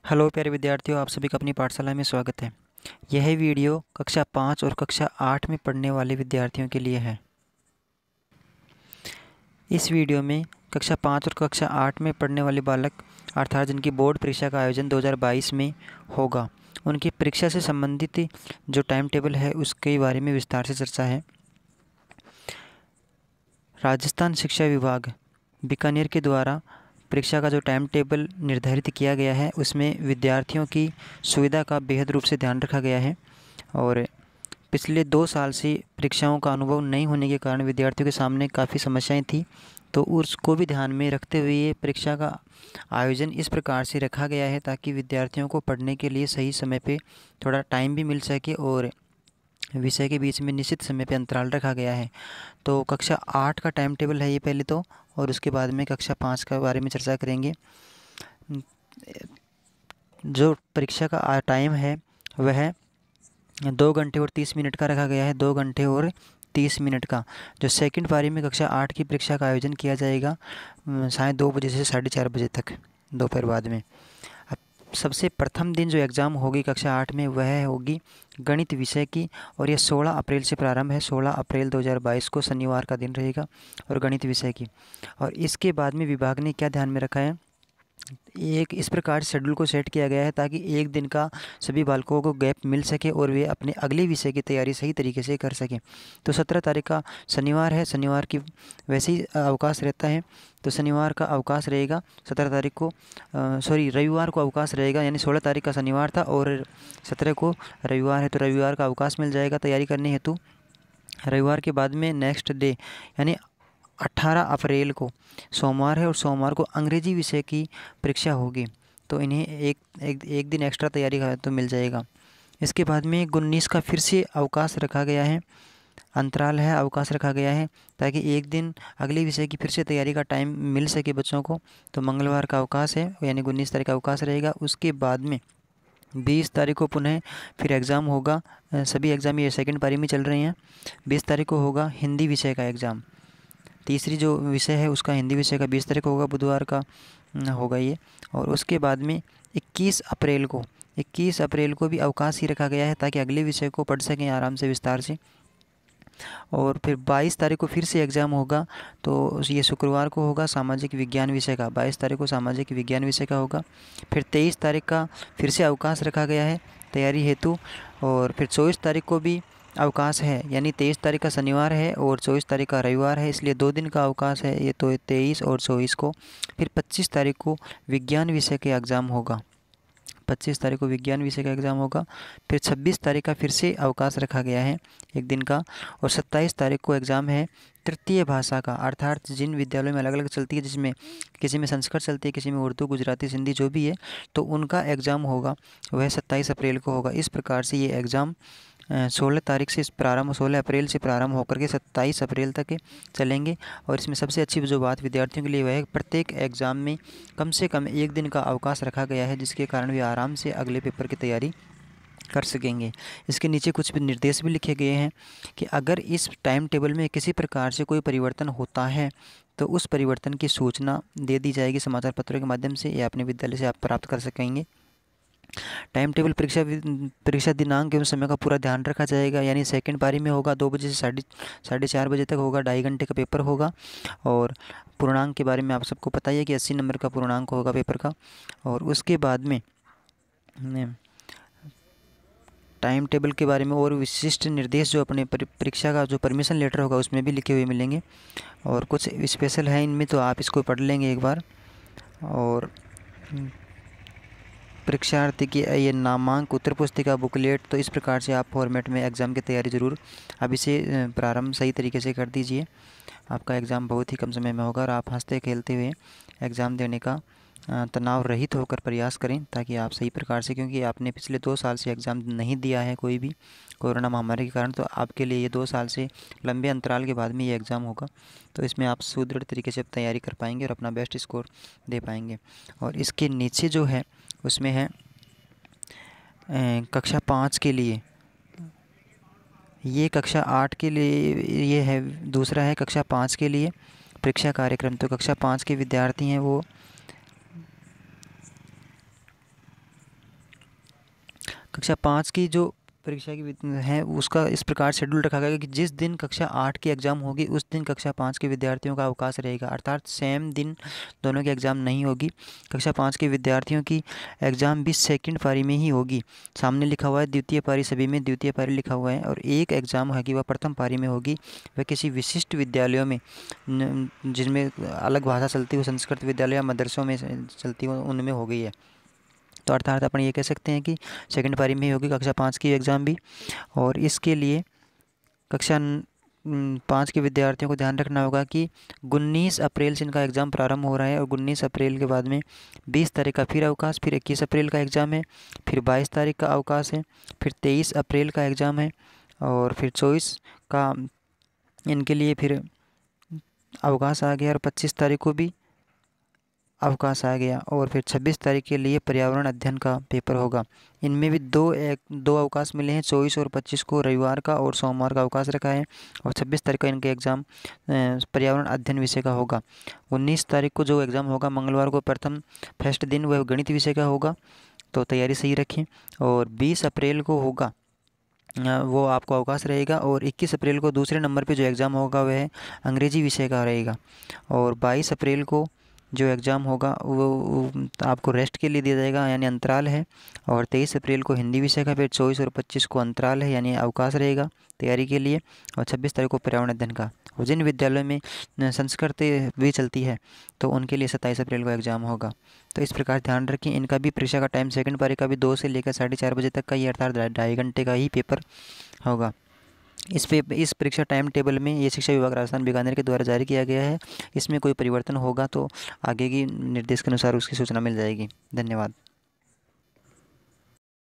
Hello प्यारे विद्यार्थियों, आप सभी का अपनी पाठशाला में स्वागत है। यह वीडियो कक्षा 5 और कक्षा 8 में पढ़ने वाले विद्यार्थियों के लिए है। इस वीडियो में कक्षा 5 और कक्षा 8 में पढ़ने वाले बालक अर्थात जिनकी बोर्ड परीक्षा का आयोजन 2022 में होगा, उनकी परीक्षा से संबंधित जो टाइम टेबल है उसके बारे में विस्तार से चर्चा है। राजस्थान शिक्षा विभाग बीकानेर के द्वारा परीक्षा का जो टाइम टेबल निर्धारित किया गया है उसमें विद्यार्थियों की सुविधा का बेहद रूप से ध्यान रखा गया है। और पिछले 2 साल से परीक्षाओं का अनुभव नहीं होने के कारण विद्यार्थियों के सामने काफ़ी समस्याएं थी, तो उसको भी ध्यान में रखते हुए ये परीक्षा का आयोजन इस प्रकार से रखा गया है ताकि विद्यार्थियों को पढ़ने के लिए सही समय पे थोड़ा टाइम भी मिल सके और विषय के बीच में निश्चित समय पे अंतराल रखा गया है। तो कक्षा 8 का टाइम टेबल है ये पहले तो, और उसके बाद में कक्षा 5 के बारे में चर्चा करेंगे। जो परीक्षा का टाइम है वह 2 घंटे और 30 मिनट का रखा गया है। 2 घंटे और 30 मिनट का जो सेकंड पारी में कक्षा 8 की परीक्षा का आयोजन किया जाएगा साढ़े 2 बजे से 4:30 बजे तक दोपहर बाद में। अब सबसे प्रथम दिन जो एग्ज़ाम होगी कक्षा 8 में वह होगी गणित विषय की, और यह 16 अप्रैल से प्रारंभ है। 16 अप्रैल 2022 को शनिवार का दिन रहेगा और गणित विषय की। और इसके बाद में विभाग ने क्या ध्यान में रखा है, एक इस प्रकार शेड्यूल को सेट किया गया है ताकि एक दिन का सभी बालकों को गैप मिल सके और वे अपने अगले विषय की तैयारी सही तरीके से कर सकें। तो 17 तारीख का शनिवार है, शनिवार की वैसे ही अवकाश रहता है, तो शनिवार का अवकाश रहेगा। 17 तारीख को रविवार को अवकाश रहेगा, यानी 16 तारीख का शनिवार था और 17 को रविवार है, तो रविवार का अवकाश मिल जाएगा तैयारी करने हेतु। रविवार के बाद में नेक्स्ट डे यानी 18 अप्रैल को सोमवार है और सोमवार को अंग्रेजी विषय की परीक्षा होगी, तो इन्हें एक दिन एक्स्ट्रा तैयारी का तो मिल जाएगा। इसके बाद में 19 का फिर से अवकाश रखा गया है, अंतराल है, अवकाश रखा गया है ताकि एक दिन अगले विषय की फिर से तैयारी का टाइम मिल सके बच्चों को। तो मंगलवार का अवकाश है, यानी 19 तारीख का अवकाश रहेगा। उसके बाद में 20 तारीख को पुनः फिर एग्ज़ाम होगा। सभी एग्ज़ाम ये सेकंड पारी में चल रहे हैं। 20 तारीख को होगा हिंदी विषय का एग्ज़ाम, तीसरी जो विषय है उसका हिंदी विषय का 20 तारीख को होगा, बुधवार का होगा ये। और उसके बाद में 21 अप्रैल को भी अवकाश ही रखा गया है ताकि अगले विषय को पढ़ सकें आराम से विस्तार से। और फिर 22 तारीख को फिर से एग्ज़ाम होगा, तो ये शुक्रवार को होगा सामाजिक विज्ञान विषय का। 22 तारीख को सामाजिक विज्ञान विषय का होगा। फिर 23 तारीख का फिर से अवकाश रखा गया है तैयारी हेतु। और फिर 24 तारीख को भी अवकाश है, यानी 23 तारीख का शनिवार है और 24 तारीख का रविवार है, इसलिए 2 दिन का अवकाश है ये, तो 23 और 24 को। फिर 25 तारीख को विज्ञान विषय के एग्ज़ाम होगा, 25 तारीख को विज्ञान विषय का एग्ज़ाम होगा। फिर 26 तारीख का फिर से अवकाश रखा गया है एक दिन का। और 27 तारीख को एग्ज़ाम है तृतीय भाषा का, अर्थात जिन विद्यालयों में अलग अलग चलती है, जिसमें किसी में संस्कृत चलती है, किसी में उर्दू, गुजराती, सिंधी जो भी है, तो उनका एग्ज़ाम होगा वह 27 अप्रैल को होगा। इस प्रकार से ये एग्ज़ाम 16 अप्रैल से प्रारंभ होकर के 27 अप्रैल तक चलेंगे। और इसमें सबसे अच्छी जो बात विद्यार्थियों के लिए वह है प्रत्येक एग्ज़ाम में कम से कम एक दिन का अवकाश रखा गया है, जिसके कारण वे आराम से अगले पेपर की तैयारी कर सकेंगे। इसके नीचे कुछ भी निर्देश भी लिखे गए हैं कि अगर इस टाइम टेबल में किसी प्रकार से कोई परिवर्तन होता है तो उस परिवर्तन की सूचना दे दी जाएगी समाचार पत्रों के माध्यम से, या अपने विद्यालय से आप प्राप्त कर सकेंगे। टाइम टेबल परीक्षा दिनांक एवं समय का पूरा ध्यान रखा जाएगा, यानी सेकंड पारी में होगा 2 बजे से 4:30 बजे तक होगा, 2.5 घंटे का पेपर होगा। और पूर्णांक के बारे में आप सबको पता ही है कि 80 नंबर का पूर्णांक होगा पेपर का। और उसके बाद में टाइम टेबल के बारे में और विशिष्ट निर्देश जो अपने परीक्षा का जो परमिशन लेटर होगा उसमें भी लिखे हुए मिलेंगे, और कुछ स्पेशल है इनमें, तो आप इसको पढ़ लेंगे एक बार। और परीक्षार्थी की ये नामांक उत्तर पुस्तिका बुकलेट, तो इस प्रकार से आप फॉर्मेट में एग्ज़ाम की तैयारी ज़रूर अभी से प्रारंभ सही तरीके से कर दीजिए। आपका एग्ज़ाम बहुत ही कम समय में होगा और आप हंसते खेलते हुए एग्ज़ाम देने का तनाव रहित होकर प्रयास करें, ताकि आप सही प्रकार से, क्योंकि आपने पिछले 2 साल से एग्ज़ाम नहीं दिया है कोई भी कोरोना महामारी के कारण, तो आपके लिए ये 2 साल से लंबे अंतराल के बाद में ये एग्ज़ाम होगा। तो इसमें आप सुदृढ़ तरीके से तैयारी कर पाएंगे और अपना बेस्ट स्कोर दे पाएंगे। और इसके नीचे जो है उसमें है कक्षा 5 के लिए, ये कक्षा 8 के लिए ये है, दूसरा है कक्षा 5 के लिए परीक्षा कार्यक्रम। तो कक्षा 5 के विद्यार्थी हैं वो कक्षा 5 की जो परीक्षा की है उसका इस प्रकार शेड्यूल रखा गया कि जिस दिन कक्षा 8 की एग्ज़ाम होगी उस दिन कक्षा 5 के विद्यार्थियों का अवकाश रहेगा, अर्थात सेम दिन दोनों की एग्ज़ाम नहीं होगी। कक्षा 5 के विद्यार्थियों की एग्ज़ाम भी सेकंड पारी में ही होगी। सामने लिखा हुआ है द्वितीय पारी, सभी में द्वितीय पारी लिखा हुआ है, और एक एग्ज़ाम है कि वह प्रथम पारी में होगी। वह किसी विशिष्ट विद्यालयों में जिनमें अलग भाषा चलती हो, संस्कृत विद्यालय या मदरसों में चलती हो, उनमें हो गई है। तो अर्थात अपन ये कह सकते हैं कि सेकंड पारी में ही होगी कक्षा 5 की एग्ज़ाम भी। और इसके लिए कक्षा 5 के विद्यार्थियों को ध्यान रखना होगा कि 19 अप्रैल से इनका एग्ज़ाम प्रारंभ हो रहा है, और 19 अप्रैल के बाद में 20 तारीख का फिर अवकाश, फिर 21 अप्रैल का एग्ज़ाम है, फिर 22 तारीख का अवकाश है, फिर 23 अप्रैल का एग्ज़ाम है, और फिर 24 का इनके लिए फिर अवकाश आ गया, और 25 तारीख को भी अवकाश आ गया, और फिर 26 तारीख के लिए पर्यावरण अध्ययन का पेपर होगा। इनमें भी दो अवकाश मिले हैं, 24 और 25 को रविवार का और सोमवार का अवकाश रखा है, और 26 तारीख का इनके एग्ज़ाम पर्यावरण अध्ययन विषय का होगा। 19 तारीख को जो एग्ज़ाम होगा मंगलवार को, प्रथम फर्स्ट दिन, वह गणित विषय का होगा, तो तैयारी सही रखें। और 20 अप्रैल को होगा वो आपको अवकाश रहेगा, और 21 अप्रैल को दूसरे नंबर पे जो एग्ज़ाम होगा वह अंग्रेजी विषय का रहेगा, और 22 अप्रैल को जो एग्ज़ाम होगा वो आपको रेस्ट के लिए दिया जाएगा, यानी अंतराल है, और 23 अप्रैल को हिंदी विषय का, फिर 24 और 25 को अंतराल है यानी अवकाश रहेगा तैयारी के लिए, और 26 तारीख को पर्यावरण अध्ययन का। और जिन विद्यालयों में संस्कृत भी चलती है तो उनके लिए 27 अप्रैल को एग्ज़ाम होगा। तो इस प्रकार ध्यान रखें, इनका भी परीक्षा का टाइम सेकंड पारी का भी 2 से लेकर 4:30 बजे तक का ही, अर्थात 2.5 घंटे का ही पेपर होगा। इस परीक्षा टाइम टेबल में ये शिक्षा विभाग राजस्थान बीकानेर के द्वारा जारी किया गया है। इसमें कोई परिवर्तन होगा तो आगे की निर्देश के अनुसार उसकी सूचना मिल जाएगी। धन्यवाद।